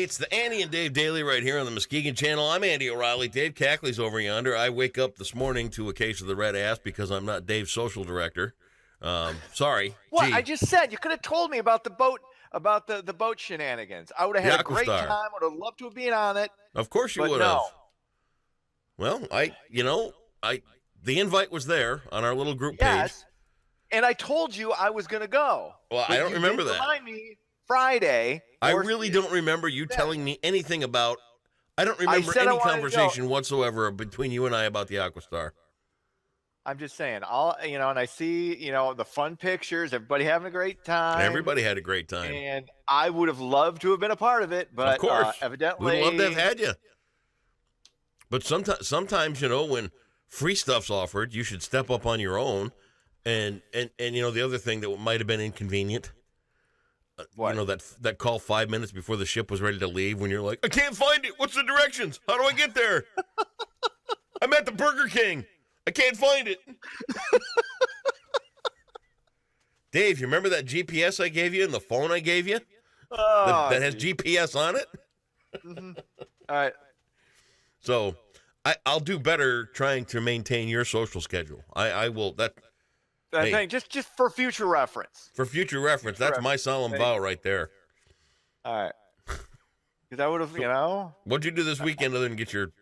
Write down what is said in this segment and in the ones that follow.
it's the Andy and Dave Daily right here on the Muskegon Channel. I'm Andy O'Reilly. Dave Cackley's over yonder. I wake up this morning to a case of the red ass because I'm not Dave's social director. Sorry. What? Gee. I just said you could have told me about the boat, about the boat shenanigans. I would have had a great Aquastar. time. Would have loved to have been on it. Of course you But would have. no. Well, the invite was there on our little group Yes. page. And I told you I was going to go. Well, But I don't you remember didn't that. Remind me Friday. I or- really don't remember you telling me anything about. I don't remember said I any wanted to conversation whatsoever between you and I about the Aquastar. I'm just saying, and I see, the fun pictures, everybody having a great time. Everybody had a great time. And I would have loved to have been a part of it, but Of course, evidently, we'd love to have had you. But sometimes, when free stuff's offered, you should step up on your own. And the other thing that might have been inconvenient, What? that call 5 minutes before the ship was ready to leave when you're like, I can't find it. What's the directions? How do I get there? I'm at the Burger King. I can't find it. Dave, you remember that GPS I gave you and the phone I gave you that has GPS on it? Mm-hmm. All right. So I'll do better trying to maintain your social schedule. I will. I think just for future reference. For future reference, that's my solemn vow right there. All right. Because I would have, What'd you do this weekend other than get your?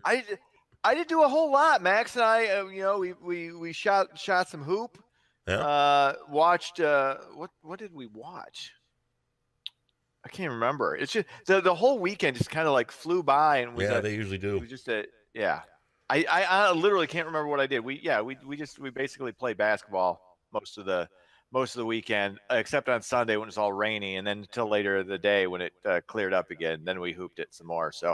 I didn't do a whole lot. Max and I, we shot some hoop. Yeah. Watched what did we watch? I can't remember. It's just the whole weekend just kind of like flew by and was they usually do. It was just I literally can't remember what I did. We basically played basketball most of the weekend, except on Sunday when it was all rainy, and then until later in the day when it cleared up again. Then we hooped it some more. So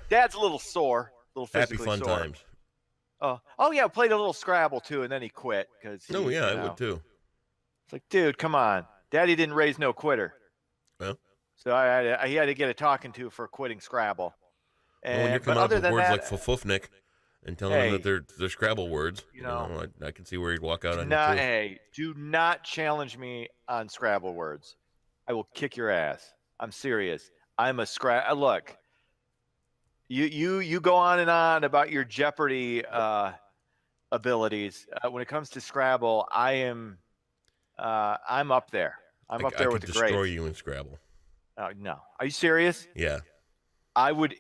Dad's a little sore, a little Happy physically fun sore. times. Oh yeah, played a little Scrabble too, and then he quit because. I would too. It's like, dude, come on, Daddy didn't raise no quitter. Well, so he had to get a talking to for quitting Scrabble. when you're coming up with words like "fufufnik" and telling them that they're Scrabble words, I can see where he'd walk out on you too. Hey, do not challenge me on Scrabble words. I will kick your ass. I'm serious. I'm a look. You go on and on about your Jeopardy abilities. When it comes to Scrabble, I'm up there. I'm up there with the greats. I could destroy you in Scrabble. No. Are you serious? Yeah. I would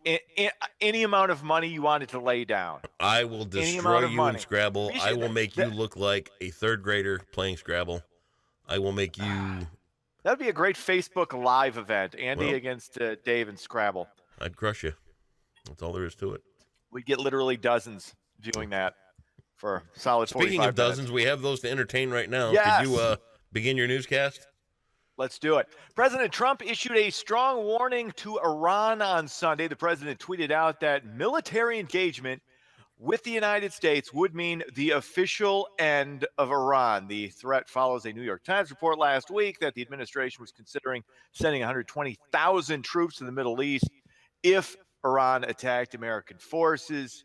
any amount of money you wanted to lay down. I will destroy you in Scrabble. I will make you look like a third grader playing Scrabble. I will make you. That would be a great Facebook Live event. Andy against Dave and Scrabble. I'd crush you. That's all there is to it. We'd get literally dozens doing that for a solid 45 Speaking of dozens, minutes. we have those to entertain right now. Yes. Could you begin your newscast? Let's do it. President Trump issued a strong warning to Iran on Sunday. The president tweeted out that military engagement with the United States would mean the official end of Iran. The threat follows a New York Times report last week that the administration was considering sending 120,000 troops to the Middle East if Iran attacked American forces.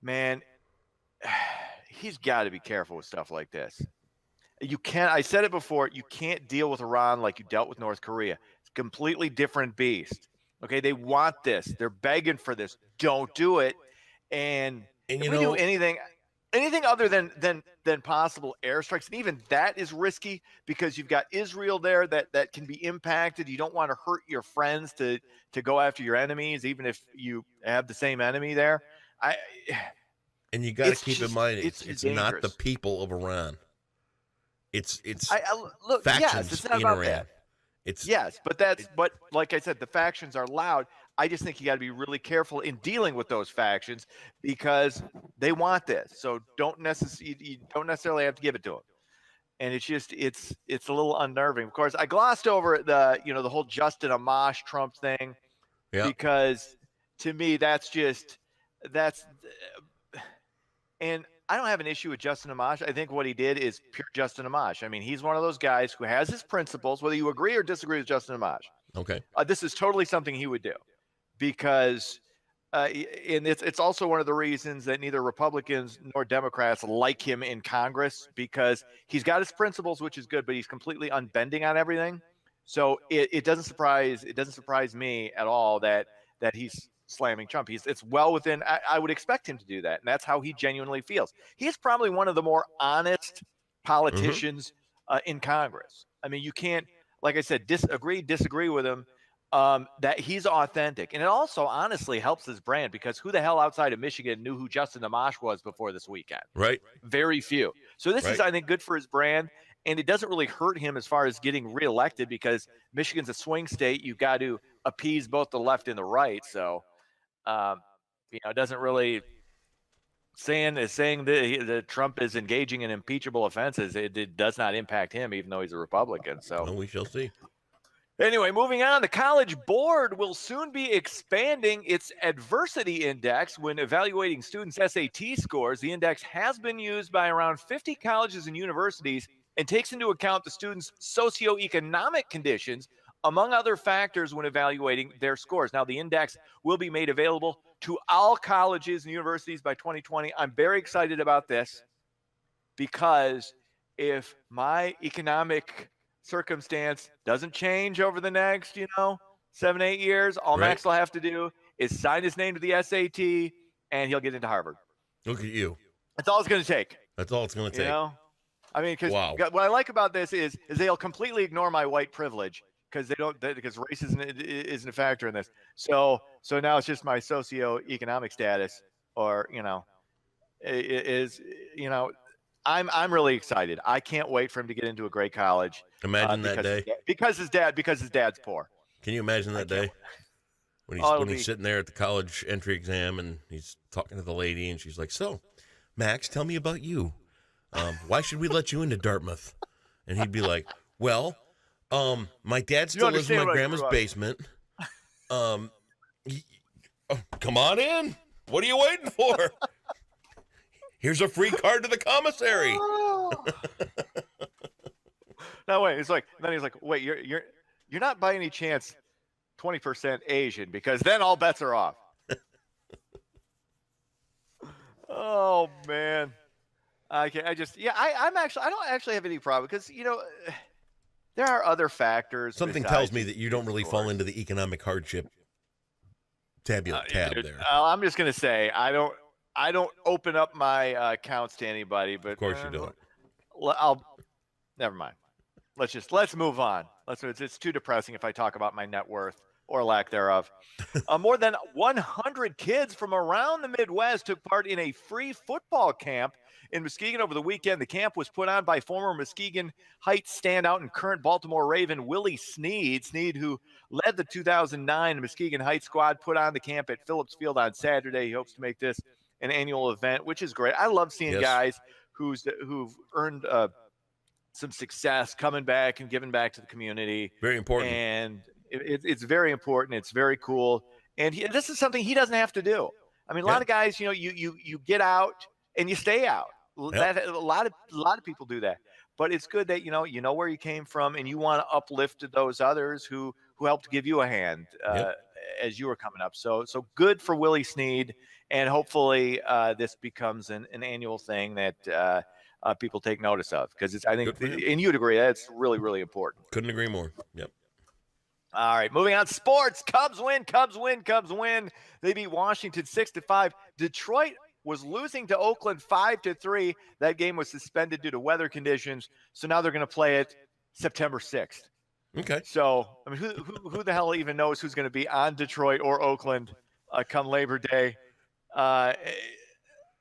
Man, he's got to be careful with stuff like this. You can't, I said it before, you can't deal with Iran like you dealt with North Korea. It's a completely different beast. Okay, they want this. They're begging for this. Don't do it. And if we do anything other than possible airstrikes, and even that is risky because you've got Israel there that can be impacted. You don't want to hurt your friends to go after your enemies, even if you have the same enemy there. And you got to keep in mind, it's not the people of Iran. It's look, factions yes, it's not in about Iran. That. But like I said, the factions are loud. I just think you got to be really careful in dealing with those factions because they want this. So you don't necessarily have to give it to them. And it's a little unnerving. Of course, I glossed over the whole Justin Amash Trump thing because to me and I don't have an issue with Justin Amash. I think what he did is pure Justin Amash. I mean, he's one of those guys who has his principles, whether you agree or disagree with Justin Amash. Okay. This is totally something he would do because and it's also one of the reasons that neither Republicans nor Democrats like him in Congress because he's got his principles, which is good, but he's completely unbending on everything. So it doesn't surprise me at all that he's slamming Trump. It's well within. I would expect him to do that, and that's how he genuinely feels. He's probably one of the more honest Mm-hmm. politicians in Congress. I mean, you can't, like I said, disagree with him. That he's authentic, and it also honestly helps his brand, because who the hell outside of Michigan knew who Justin Amash was before this weekend? Right. Very few. So this is, Right. I think, good for his brand, and it doesn't really hurt him as far as getting reelected, because Michigan's a swing state. You've got to appease both the left and the right. So, it doesn't really saying that Trump is engaging in impeachable offenses. It does not impact him, even though he's a Republican. So. Well, we shall see. Anyway, moving on, the College Board will soon be expanding its adversity index when evaluating students' SAT scores. The index has been used by around 50 colleges and universities and takes into account the students' socio-economic conditions, among other factors, when evaluating their scores. Now, the index will be made available to all colleges and universities by 2020. I'm very excited about this, because if my economic circumstance doesn't change over the next, 7-8 years, all Right. Max will have to do is sign his name to the SAT, and he'll get into Harvard. Look at you. That's all it's going to take. That's all it's going to take. I mean, because Wow. what I like about this is they'll completely ignore my white privilege, because because race isn't a factor in this. So now it's just my socioeconomic status, or I'm really excited. I can't wait for him to get into a great college. Imagine that day. Because his dad's poor. Can you imagine that day when he's sitting there at the college entry exam and he's talking to the lady and she's like, "So, Max, tell me about you. Why should we let you into Dartmouth?" And he'd be like, "Well, my dad still lives in my grandma's basement. Come on in. What are you waiting for? Here's a free card to the commissary." No way. He's like, "Wait, you're not by any chance 20% Asian, because then all bets are off." Oh man. I don't actually have any problem, because there are other factors. Something tells me that you don't really fall into the economic hardship tab there. I'm just gonna say I don't open up my accounts to anybody, but Of course you don't. Never mind. Let's move on. It's too depressing if I talk about my net worth or lack thereof. More than 100 kids from around the Midwest took part in a free football camp in Muskegon over the weekend. The camp was put on by former Muskegon Heights standout and current Baltimore Raven Willy Snead. Snead, who led the 2009 Muskegon Heights squad, put on the camp at Phillips Field on Saturday. He hopes to make this an annual event, which is great. I love seeing guys who've earned some success coming back and giving back to the community. Very important. And it's very important. It's very cool. And this is something he doesn't have to do. I mean, a lot of guys, you get out and you stay out. That, a lot of people do that. But it's good that you know where you came from, and you want to uplift those others who helped give you a hand as you were coming up. So good for Willy Snead, and hopefully this becomes an annual thing that people take notice of, because I think, and you'd agree, that's really, really important. Couldn't agree more. Yep. All right, moving on. Sports. Cubs win. They beat Washington 6-5. Detroit was losing to Oakland 5-3. That game was suspended due to weather conditions. So now they're going to play it September 6th. Okay. So, I mean, who the hell even knows who's going to be on Detroit or Oakland come Labor Day?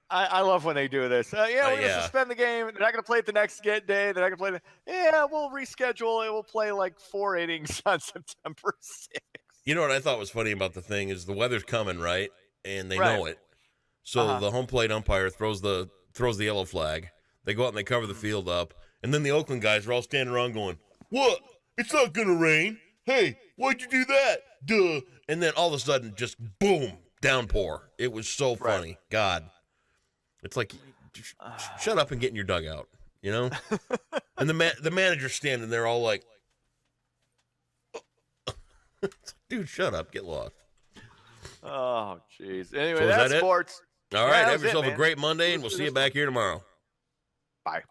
I love when they do this. We're going to suspend the game. They're not going to play it the next day. They're not going to play we'll reschedule it. We'll play like 4 innings on September 6th. You know what I thought was funny about the thing is the weather's coming, right? And they know it. So the home plate umpire throws the yellow flag. They go out and they cover the field up. And then the Oakland guys are all standing around going, "What? It's not going to rain. Hey, why'd you do that? Duh." And then all of a sudden, just boom, downpour. It was so funny. God. It's like, shut up and get in your dugout, And the manager's standing there all like, "Dude, shut up, get lost." Oh, jeez. Anyway, so that's sports. All right, have yourself a great Monday, and we'll see you back here tomorrow. Bye.